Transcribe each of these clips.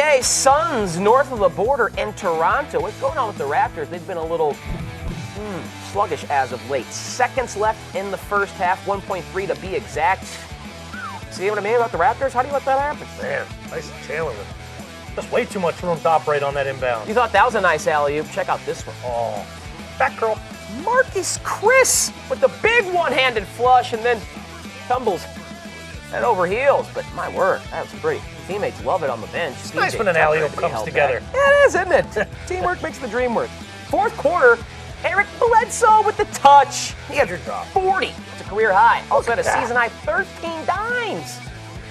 today, Suns north of the border in Toronto. What's going on with the Raptors? They've been a little sluggish as of late. Seconds left in the first half, 1.3 to be exact. See what I mean about the Raptors? How do you let that happen? Man, Tyson Chandler with just way too much room to operate on that inbound. You thought that was a nice alley-oop. Check out this one. Oh, back curl. Marcus Chris with the big one-handed flush and then tumbles head over heels. But my word, that was pretty. Teammates love it on the bench. It's nice when an alley-oop comes together. Yeah, it is, isn't it? Teamwork makes the dream work. Fourth quarter, Eric Bledsoe with the touch. He had your job. 40. It's a career high. Also had a season high 13 dimes.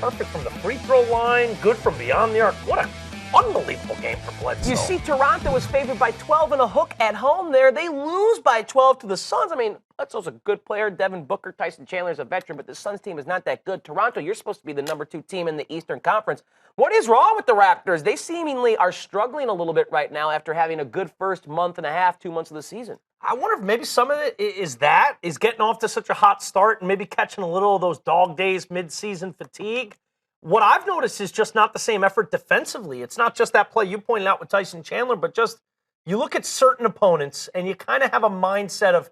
Perfect from the free throw line. Good from beyond the arc. What an unbelievable game for Bledsoe. You see, Toronto was favored by 12 and a hook at home there. They lose by 12 to the Suns. I mean, Bledsoe's a good player. Devin Booker, Tyson Chandler's a veteran, but the Suns team is not that good. Toronto, you're supposed to be the number 2 team in the Eastern Conference. What is wrong with the Raptors? They seemingly are struggling a little bit right now after having a good first month and a half, 2 months of the season. I wonder if maybe some of it is getting off to such a hot start and maybe catching a little of those dog days mid-season fatigue. What I've noticed is just not the same effort defensively. It's not just that play you pointed out with Tyson Chandler, but just you look at certain opponents and you kind of have a mindset of,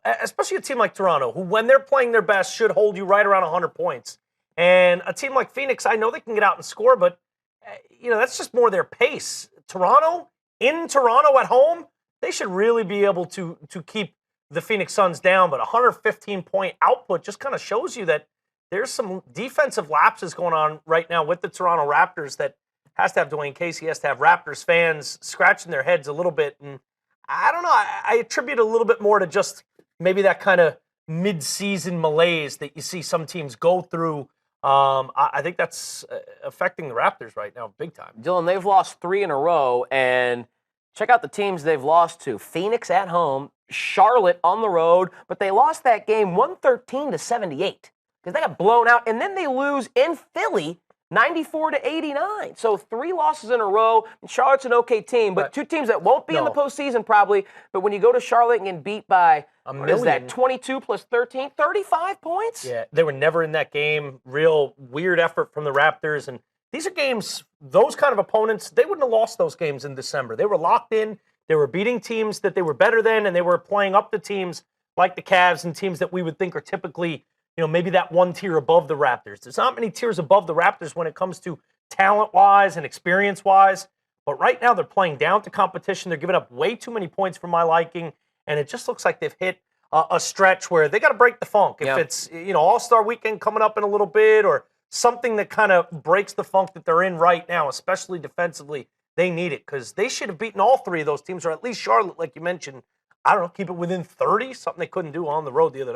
especially a team like Toronto, who when they're playing their best should hold you right around 100 points. And a team like Phoenix, I know they can get out and score, but that's just more their pace. Toronto, in Toronto at home, they should really be able to keep the Phoenix Suns down, but 115-point output just kind of shows you that there's some defensive lapses going on right now with the Toronto Raptors that has to have Dwayne Casey, has to have Raptors fans scratching their heads a little bit. And I don't know, I attribute a little bit more to just maybe that kind of mid-season malaise that you see some teams go through. I think that's affecting the Raptors right now big time. Dylan, they've lost 3 in a row, and check out the teams they've lost to. Phoenix at home, Charlotte on the road, but they lost that game 113-78. Because they got blown out, and then they lose in Philly 94-89. So 3 losses in a row, and Charlotte's an okay team, but 2 teams that won't be in the postseason probably. But when you go to Charlotte and get beat by, what is that, 22 plus 13, 35 points? Yeah, they were never in that game. Real weird effort from the Raptors. And these are games, those kind of opponents, they wouldn't have lost those games in December. They were locked in. They were beating teams that they were better than, and they were playing up to teams like the Cavs and teams that we would think are typically maybe that one tier above the Raptors. There's not many tiers above the Raptors when it comes to talent-wise and experience-wise. But right now they're playing down to competition. They're giving up way too many points for my liking. And it just looks like they've hit a stretch where they got to break the funk. If it's, All-Star Weekend coming up in a little bit or something that kind of breaks the funk that they're in right now, especially defensively, they need it because they should have beaten all 3 of those teams, or at least Charlotte, like you mentioned. I don't know, keep it within 30, something they couldn't do on the road the other night.